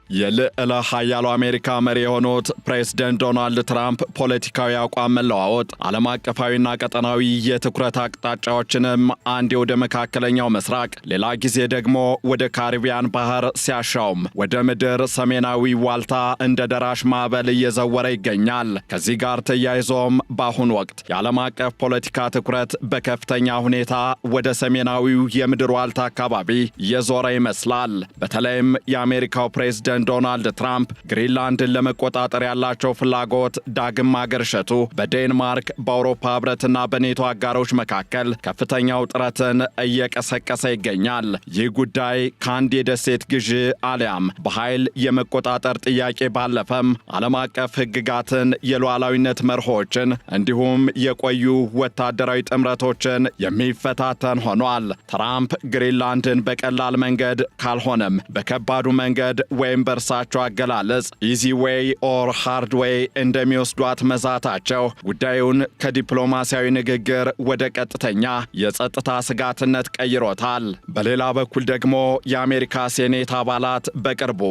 የልዕለ ኃያሉ አሜሪካ መሪ የሆኑት ፕሬዝዳንት ዶናልድ ትራምፕ ፖለቲካዊ አቋም መለዋወጥ ዓለም አቀፋዊና ቀጠናዊ የትኩረት አቅጣጫዎችንም አንዴ ወደ መካከለኛው ምስራቅ ሌላ ጊዜ ደግሞ ወደ ካሪቢያን ባህር ሲያሻውም ወደ ምድር ሰሜናዊ ዋልታ እንደ ደራሽ ማዕበል እየዘወረ ይገኛል። ከዚህ ጋር ተያይዞም በአሁኑ ወቅት የዓለም አቀፍ ፖለቲካ ትኩረት በከፍተኛ ሁኔታ ወደ ሰሜናዊው የምድር ዋልታ አካባቢ እየዞረ ይመስላል። በተለይም የአሜሪካው ፕሬዝዳንት ዶናልድ ትራምፕ ግሪንላንድን ለመቆጣጠር ያላቸው ፍላጎት ዳግም ማገርሸቱ በዴንማርክ በአውሮፓ ህብረትና በኔቶ አጋሮች መካከል ከፍተኛ ውጥረትን እየቀሰቀሰ ይገኛል። ይህ ጉዳይ ከአንድ የደሴት ግዢ አሊያም በኃይል የመቆጣጠር ጥያቄ ባለፈም ዓለም አቀፍ ህግጋትን፣ የሉዓላዊነት መርሆችን እንዲሁም የቆዩ ወታደራዊ ጥምረቶችን የሚፈታተን ሆኗል። ትራምፕ ግሪንላንድን በቀላል መንገድ ካልሆነም በከባዱ መንገድ ወይም በእርሳቸው አገላለጽ ኢዚ ዌይ ኦር ሃርድ ዌይ እንደሚወስዷት መዛታቸው ጉዳዩን ከዲፕሎማሲያዊ ንግግር ወደ ቀጥተኛ የጸጥታ ስጋትነት ቀይሮታል። በሌላ በኩል ደግሞ የአሜሪካ ሴኔት አባላት በቅርቡ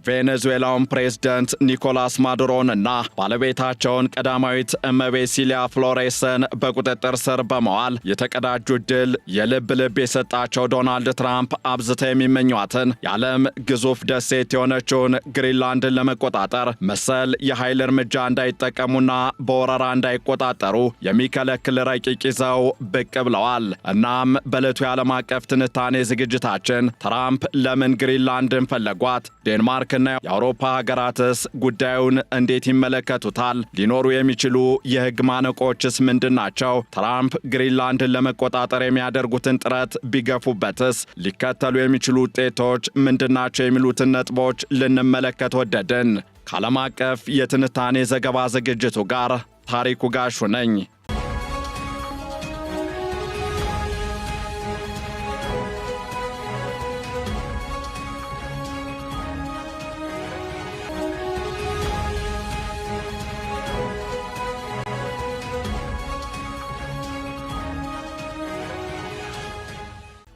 የቬኔዙዌላውን ፕሬዝዳንት ኒኮላስ ማዱሮንና ባለቤታቸውን ቀዳማዊት እመቤት ሲሊያ ፍሎሬስን በቁጥጥር ስር በመዋል የተቀዳጁት ድል የልብ ልብ የሰጣቸው ዶናልድ ትራምፕ አብዝተው የሚመኟትን የዓለም ግዙፍ ደሴት የሆነችውን ግሪንላንድን ለመቆጣጠር መሰል የኃይል እርምጃ እንዳይጠቀሙና በወረራ እንዳይቆጣጠሩ የሚከለክል ረቂቅ ይዘው ብቅ ብለዋል። እናም በዕለቱ የዓለም አቀፍ ትንታኔ ዝግጅታችን ትራምፕ ለምን ግሪንላንድን ፈለጓት? ዴንማርክና የአውሮፓ ሀገራትስ ጉዳዩን እንዴት ይመለከቱታል? ሊኖሩ የሚችሉ የሕግ ማነቆችስ ምንድን ናቸው? ትራምፕ ግሪንላንድን ለመቆጣጠር የሚያደርጉትን ጥረት ቢገፉበትስ ሊከተሉ የሚችሉ ውጤቶች ምንድናቸው? የሚሉትን ነጥቦች ልንመለከት ወደድን። ከዓለም አቀፍ የትንታኔ ዘገባ ዝግጅቱ ጋር ታሪኩ ጋሹ ነኝ።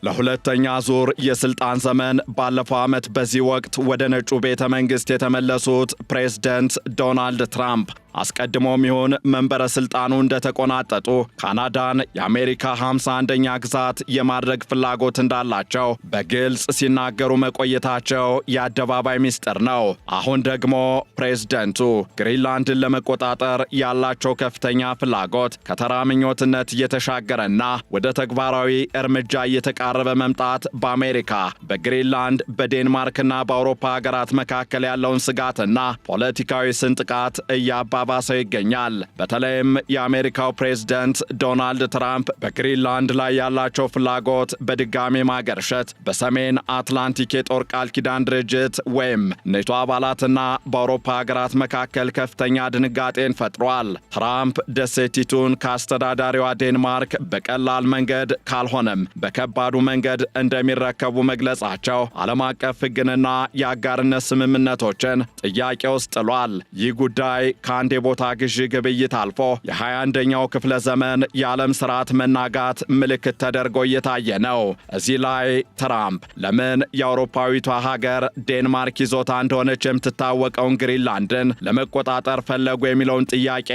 ለሁለተኛ ዙር የስልጣን ዘመን ባለፈው ዓመት በዚህ ወቅት ወደ ነጩ ቤተ መንግሥት የተመለሱት ፕሬዝዳንት ዶናልድ ትራምፕ አስቀድሞም ይሁን መንበረ ስልጣኑ እንደተቆናጠጡ ካናዳን የአሜሪካ 51ኛ ግዛት የማድረግ ፍላጎት እንዳላቸው በግልጽ ሲናገሩ መቆየታቸው የአደባባይ ሚስጥር ነው። አሁን ደግሞ ፕሬዝዳንቱ ግሪንላንድን ለመቆጣጠር ያላቸው ከፍተኛ ፍላጎት ከተራ ምኞትነት እየተሻገረና ወደ ተግባራዊ እርምጃ እየተቃረበ መምጣት በአሜሪካ፣ በግሪንላንድ፣ በዴንማርክና በአውሮፓ ሀገራት መካከል ያለውን ስጋትና ፖለቲካዊ ስንጥቃት ባሰው ይገኛል። በተለይም የአሜሪካው ፕሬዝዳንት ዶናልድ ትራምፕ በግሪንላንድ ላይ ያላቸው ፍላጎት በድጋሜ ማገርሸት በሰሜን አትላንቲክ የጦር ቃል ኪዳን ድርጅት ወይም ኔቶ አባላትና በአውሮፓ ሀገራት መካከል ከፍተኛ ድንጋጤን ፈጥሯል። ትራምፕ ደሴቲቱን ከአስተዳዳሪዋ ዴንማርክ በቀላል መንገድ ካልሆነም በከባዱ መንገድ እንደሚረከቡ መግለጻቸው ዓለም አቀፍ ሕግንና የአጋርነት ስምምነቶችን ጥያቄ ውስጥ ጥሏል። ይህ ጉዳይ ከአንድ የቦታ ግዢ ግብይት አልፎ የ21ኛው ክፍለ ዘመን የዓለም ስርዓት መናጋት ምልክት ተደርጎ እየታየ ነው። እዚህ ላይ ትራምፕ ለምን የአውሮፓዊቷ ሀገር ዴንማርክ ይዞታ እንደሆነች የምትታወቀውን ግሪንላንድን ለመቆጣጠር ፈለጉ የሚለውን ጥያቄ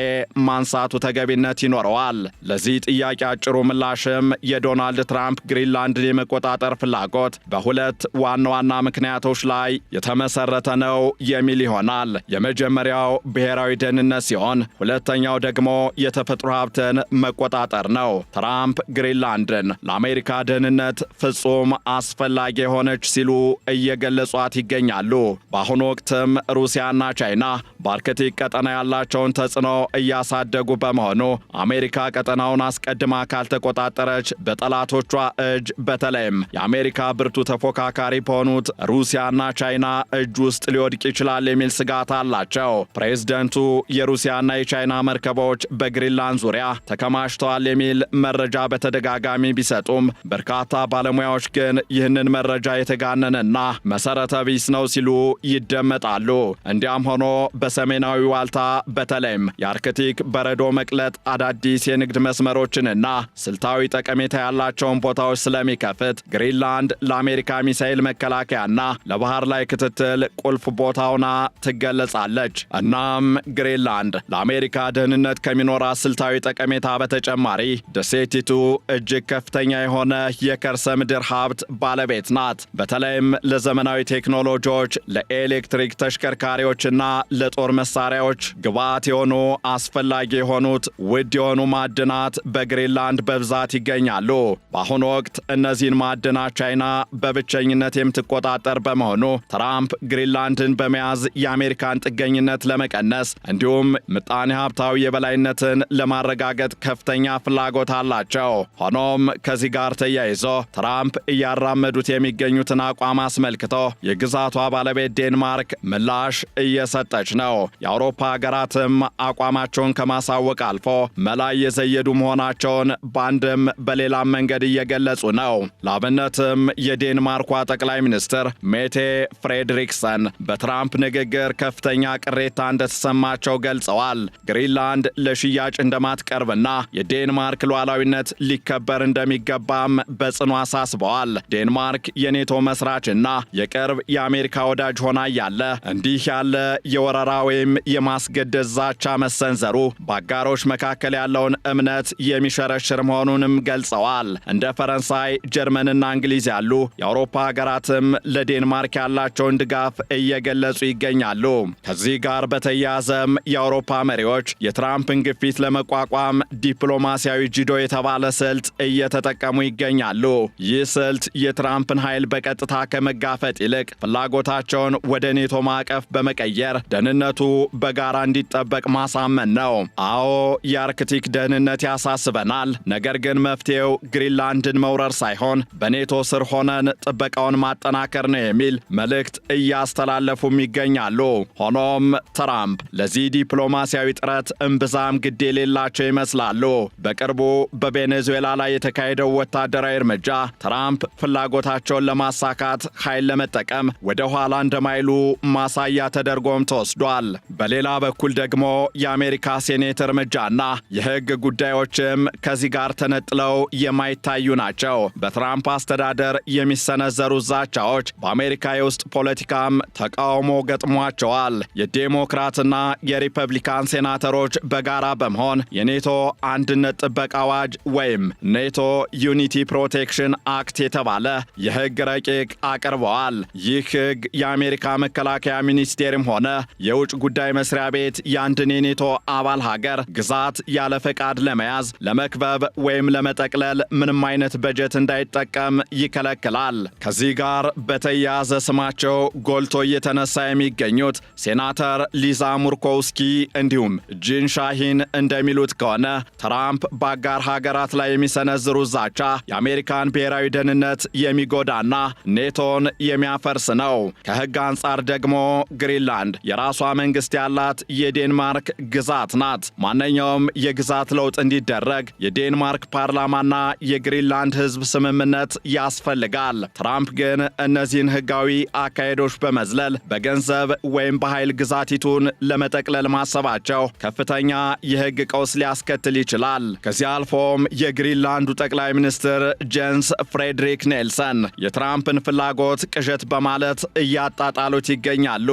ማንሳቱ ተገቢነት ይኖረዋል። ለዚህ ጥያቄ አጭሩ ምላሽም የዶናልድ ትራምፕ ግሪንላንድን የመቆጣጠር ፍላጎት በሁለት ዋና ዋና ምክንያቶች ላይ የተመሰረተ ነው የሚል ይሆናል። የመጀመሪያው ብሔራዊ ደህንነት ሲሆን ሁለተኛው ደግሞ የተፈጥሮ ሀብትን መቆጣጠር ነው። ትራምፕ ግሪንላንድን ለአሜሪካ ደህንነት ፍጹም አስፈላጊ የሆነች ሲሉ እየገለጿት ይገኛሉ። በአሁኑ ወቅትም ሩሲያና ቻይና በአርክቲክ ቀጠና ያላቸውን ተጽዕኖ እያሳደጉ በመሆኑ አሜሪካ ቀጠናውን አስቀድማ ካልተቆጣጠረች በጠላቶቿ እጅ በተለይም የአሜሪካ ብርቱ ተፎካካሪ በሆኑት ሩሲያና ቻይና እጅ ውስጥ ሊወድቅ ይችላል የሚል ስጋት አላቸው። ፕሬዝዳንቱ የሩሲያና የቻይና መርከቦች በግሪንላንድ ዙሪያ ተከማችተዋል የሚል መረጃ በተደጋጋሚ ቢሰጡም በርካታ ባለሙያዎች ግን ይህንን መረጃ የተጋነነና መሰረተ ቢስ ነው ሲሉ ይደመጣሉ። እንዲያም ሆኖ በሰሜናዊ ዋልታ በተለይም የአርክቲክ በረዶ መቅለጥ አዳዲስ የንግድ መስመሮችንና ስልታዊ ጠቀሜታ ያላቸውን ቦታዎች ስለሚከፍት ግሪንላንድ ለአሜሪካ ሚሳኤል መከላከያና ለባህር ላይ ክትትል ቁልፍ ቦታውና ትገለጻለች። እናም ግሪንላንድ ለአሜሪካ ደህንነት ከሚኖራት ስልታዊ ጠቀሜታ በተጨማሪ ደሴቲቱ እጅግ ከፍተኛ የሆነ የከርሰ ምድር ሀብት ባለቤት ናት። በተለይም ለዘመናዊ ቴክኖሎጂዎች፣ ለኤሌክትሪክ ተሽከርካሪዎችና ለጦር መሳሪያዎች ግብዓት የሆኑ አስፈላጊ የሆኑት ውድ የሆኑ ማዕድናት በግሪንላንድ በብዛት ይገኛሉ። በአሁኑ ወቅት እነዚህን ማዕድናት ቻይና በብቸኝነት የምትቆጣጠር በመሆኑ ትራምፕ ግሪንላንድን በመያዝ የአሜሪካን ጥገኝነት ለመቀነስ እንዲሁም ምጣኔ ሀብታዊ የበላይነትን ለማረጋገጥ ከፍተኛ ፍላጎት አላቸው። ሆኖም ከዚህ ጋር ተያይዞ ትራምፕ እያራመዱት የሚገኙትን አቋም አስመልክቶ የግዛቷ ባለቤት ዴንማርክ ምላሽ እየሰጠች ነው። የአውሮፓ ሀገራትም አቋማቸውን ከማሳወቅ አልፎ መላ እየዘየዱ መሆናቸውን በአንድም በሌላም መንገድ እየገለጹ ነው። ለአብነትም የዴንማርኳ ጠቅላይ ሚኒስትር ሜቴ ፍሬድሪክሰን በትራምፕ ንግግር ከፍተኛ ቅሬታ እንደተሰማቸው ገልጸዋል። ግሪንላንድ ለሽያጭ እንደማትቀርብና የዴንማርክ ሉዓላዊነት ሊከበር እንደሚገባም በጽኑ አሳስበዋል። ዴንማርክ የኔቶ መስራችና የቅርብ የአሜሪካ ወዳጅ ሆና ያለ እንዲህ ያለ የወረራ ወይም የማስገደድ ዛቻ መሰንዘሩ በአጋሮች መካከል ያለውን እምነት የሚሸረሽር መሆኑንም ገልጸዋል። እንደ ፈረንሳይ፣ ጀርመንና እንግሊዝ ያሉ የአውሮፓ ሀገራትም ለዴንማርክ ያላቸውን ድጋፍ እየገለጹ ይገኛሉ። ከዚህ ጋር በተያያዘም የአውሮፓ መሪዎች የትራምፕን ግፊት ለመቋቋም ዲፕሎማሲያዊ ጂዶ የተባለ ስልት እየተጠቀሙ ይገኛሉ። ይህ ስልት የትራምፕን ኃይል በቀጥታ ከመጋፈጥ ይልቅ ፍላጎታቸውን ወደ ኔቶ ማዕቀፍ በመቀየር ደህንነቱ በጋራ እንዲጠበቅ ማሳመን ነው። አዎ የአርክቲክ ደህንነት ያሳስበናል፣ ነገር ግን መፍትሄው ግሪንላንድን መውረር ሳይሆን በኔቶ ስር ሆነን ጥበቃውን ማጠናከር ነው የሚል መልእክት እያስተላለፉም ይገኛሉ። ሆኖም ትራምፕ ለዚህ ዲፕሎማሲያዊ ጥረት እምብዛም ግድ የሌላቸው ይመስላሉ። በቅርቡ በቬኔዙዌላ ላይ የተካሄደው ወታደራዊ እርምጃ ትራምፕ ፍላጎታቸውን ለማሳካት ኃይል ለመጠቀም ወደ ኋላ እንደማይሉ ማሳያ ተደርጎም ተወስዷል። በሌላ በኩል ደግሞ የአሜሪካ ሴኔት እርምጃና የሕግ ጉዳዮችም ከዚህ ጋር ተነጥለው የማይታዩ ናቸው። በትራምፕ አስተዳደር የሚሰነዘሩ ዛቻዎች በአሜሪካ የውስጥ ፖለቲካም ተቃውሞ ገጥሟቸዋል። የዴሞክራትና የሪፐብሊካን ሴናተሮች በጋራ በመሆን የኔቶ አንድነት ጥበቃ አዋጅ ወይም ኔቶ ዩኒቲ ፕሮቴክሽን አክት የተባለ የሕግ ረቂቅ አቅርበዋል። ይህ ሕግ የአሜሪካ መከላከያ ሚኒስቴርም ሆነ የውጭ ጉዳይ መስሪያ ቤት የአንድን የኔቶ አባል ሀገር ግዛት ያለ ፈቃድ ለመያዝ፣ ለመክበብ ወይም ለመጠቅለል ምንም አይነት በጀት እንዳይጠቀም ይከለክላል። ከዚህ ጋር በተያያዘ ስማቸው ጎልቶ እየተነሳ የሚገኙት ሴናተር ሊዛ ሙርኮውስኪ እንዲሁም ጂን ሻሂን እንደሚሉት ከሆነ ትራምፕ በአጋር ሀገራት ላይ የሚሰነዝሩት ዛቻ የአሜሪካን ብሔራዊ ደህንነት የሚጎዳና ኔቶን የሚያፈርስ ነው። ከሕግ አንጻር ደግሞ ግሪንላንድ የራሷ መንግስት ያላት የዴንማርክ ግዛት ናት። ማንኛውም የግዛት ለውጥ እንዲደረግ የዴንማርክ ፓርላማና የግሪንላንድ ሕዝብ ስምምነት ያስፈልጋል። ትራምፕ ግን እነዚህን ሕጋዊ አካሄዶች በመዝለል በገንዘብ ወይም በኃይል ግዛቲቱን ለመጠቅለል ማሰባቸው ከፍተኛ የሕግ ቀውስ ሊያስከትል ይችላል። ከዚህ አልፎም የግሪንላንዱ ጠቅላይ ሚኒስትር ጄንስ ፍሬድሪክ ኔልሰን የትራምፕን ፍላጎት ቅዠት በማለት እያጣጣሉት ይገኛሉ።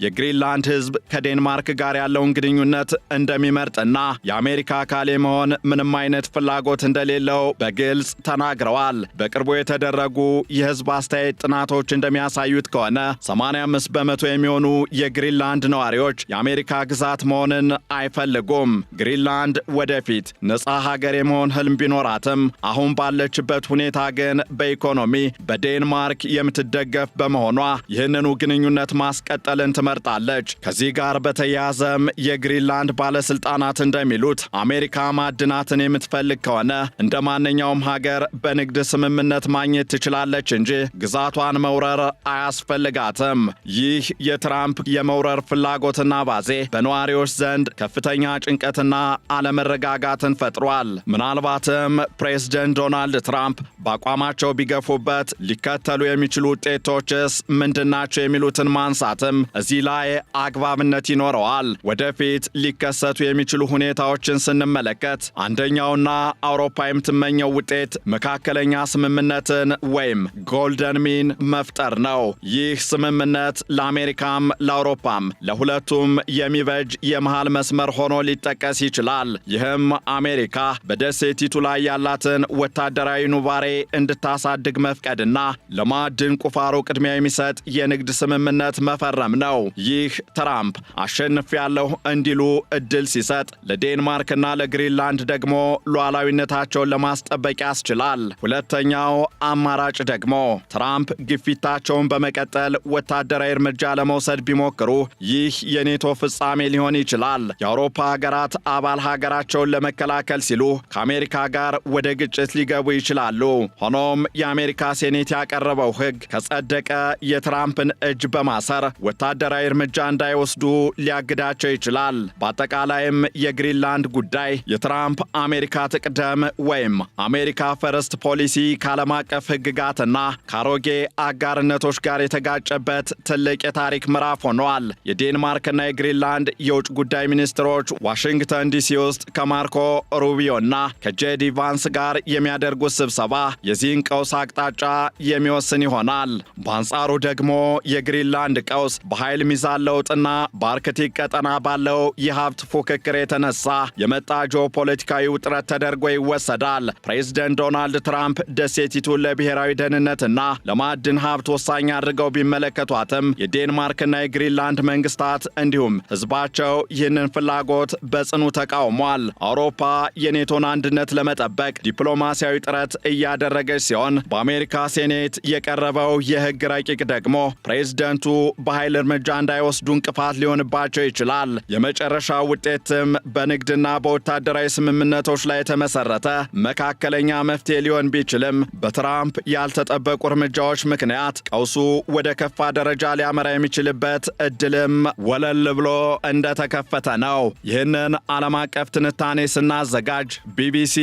የግሪንላንድ ሕዝብ ከዴንማርክ ጋር ያለውን ግንኙነት እንደሚመርጥና የአሜሪካ አካል የመሆን ምንም አይነት ፍላጎት እንደሌለው በግልጽ ተናግረዋል። በቅርቡ የተደረጉ የሕዝብ አስተያየት ጥናቶች እንደሚያሳዩት ከሆነ 85 በመቶ የሚሆኑ የግሪንላንድ ነዋሪዎች የአሜሪካ ግዛት መሆንን አይፈልጉም። ግሪንላንድ ወደፊት ነፃ ሀገር የመሆን ህልም ቢኖራትም አሁን ባለችበት ሁኔታ ግን በኢኮኖሚ በዴንማርክ የምትደገፍ በመሆኗ ይህንኑ ግንኙነት ማስቀጠልን ትመርጣለች። ከዚህ ጋር በተያያዘም የግሪንላንድ ባለስልጣናት እንደሚሉት አሜሪካ ማዕድናትን የምትፈልግ ከሆነ እንደ ማንኛውም ሀገር በንግድ ስምምነት ማግኘት ትችላለች እንጂ ግዛቷን መውረር አያስፈልጋትም። ይህ የትራምፕ የመውረር ፍላጎትና ባዜ በነዋሪ በነዋሪዎች ዘንድ ከፍተኛ ጭንቀትና አለመረጋጋትን ፈጥሯል። ምናልባትም ፕሬዝደንት ዶናልድ ትራምፕ በአቋማቸው ቢገፉበት ሊከተሉ የሚችሉ ውጤቶችስ ምንድናቸው የሚሉትን ማንሳትም እዚህ ላይ አግባብነት ይኖረዋል። ወደፊት ሊከሰቱ የሚችሉ ሁኔታዎችን ስንመለከት አንደኛውና አውሮፓ የምትመኘው ውጤት መካከለኛ ስምምነትን ወይም ጎልደን ሚን መፍጠር ነው። ይህ ስምምነት ለአሜሪካም ለአውሮፓም ለሁለቱም የሚበጅ የመሃል መስመር ሆኖ ሊጠቀስ ይችላል። ይህም አሜሪካ በደሴቲቱ ላይ ያላትን ወታደራዊ ኑባሬ እንድታሳድግ መፍቀድና ለማዕድን ቁፋሮ ቅድሚያ የሚሰጥ የንግድ ስምምነት መፈረም ነው። ይህ ትራምፕ አሸንፊያለሁ እንዲሉ እድል ሲሰጥ፣ ለዴንማርክና ለግሪንላንድ ደግሞ ሉዓላዊነታቸውን ለማስጠበቅ ያስችላል። ሁለተኛው አማራጭ ደግሞ ትራምፕ ግፊታቸውን በመቀጠል ወታደራዊ እርምጃ ለመውሰድ ቢሞክሩ ይህ የኔቶ ፍጻሜ ሊሆን ይችላል። የአውሮፓ ሀገራት አባል ሀገራቸውን ለመከላከል ሲሉ ከአሜሪካ ጋር ወደ ግጭት ሊገቡ ይችላሉ። ሆኖም የአሜሪካ ሴኔት ያቀረበው ሕግ ከጸደቀ የትራምፕን እጅ በማሰር ወታደራዊ እርምጃ እንዳይወስዱ ሊያግዳቸው ይችላል። በአጠቃላይም የግሪንላንድ ጉዳይ የትራምፕ አሜሪካ ትቅደም ወይም አሜሪካ ፈርስት ፖሊሲ ከዓለም አቀፍ ሕግጋትና ከአሮጌ አጋርነቶች ጋር የተጋጨበት ትልቅ የታሪክ ምዕራፍ ሆኗል። የዴንማርክና የግሪንላንድ የውጭ ጉዳይ ሚኒስትሮች ዋሽንግተን ዲሲ ውስጥ ከማርኮ ሩቢዮና ከጄዲ ቫንስ ጋር የሚያደርጉት ስብሰባ የዚህን ቀውስ አቅጣጫ የሚወስን ይሆናል። በአንጻሩ ደግሞ የግሪንላንድ ቀውስ በኃይል ሚዛን ለውጥና በአርክቲክ ቀጠና ባለው የሀብት ፉክክር የተነሳ የመጣ ጂኦፖለቲካዊ ውጥረት ተደርጎ ይወሰዳል። ፕሬዝደንት ዶናልድ ትራምፕ ደሴቲቱን ለብሔራዊ ደህንነትና ለማዕድን ሀብት ወሳኝ አድርገው ቢመለከቷትም የዴንማርክና የግሪንላንድ መንግስታት እንዲሁም ህዝባቸው ይህንን ፍላጎት በጽኑ ተቃውሟል። አውሮፓ የኔቶን አንድነት ለመጠበቅ ዲፕሎማሲያዊ ጥረት እያደረገች ሲሆን በአሜሪካ ሴኔት የቀረበው የህግ ረቂቅ ደግሞ ፕሬዝደንቱ በኃይል እርምጃ እንዳይወስዱ እንቅፋት ሊሆንባቸው ይችላል። የመጨረሻው ውጤትም በንግድና በወታደራዊ ስምምነቶች ላይ የተመሰረተ መካከለኛ መፍትሄ ሊሆን ቢችልም በትራምፕ ያልተጠበቁ እርምጃዎች ምክንያት ቀውሱ ወደ ከፋ ደረጃ ሊያመራ የሚችልበት እድልም ወለል ብሎ እንደተከፈተ ነው። ይህንን ዓለም አቀፍ ትንታኔ ስናዘጋጅ ቢቢሲ፣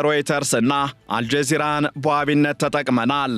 ሮይተርስ እና አልጀዚራን በዋቢነት ተጠቅመናል።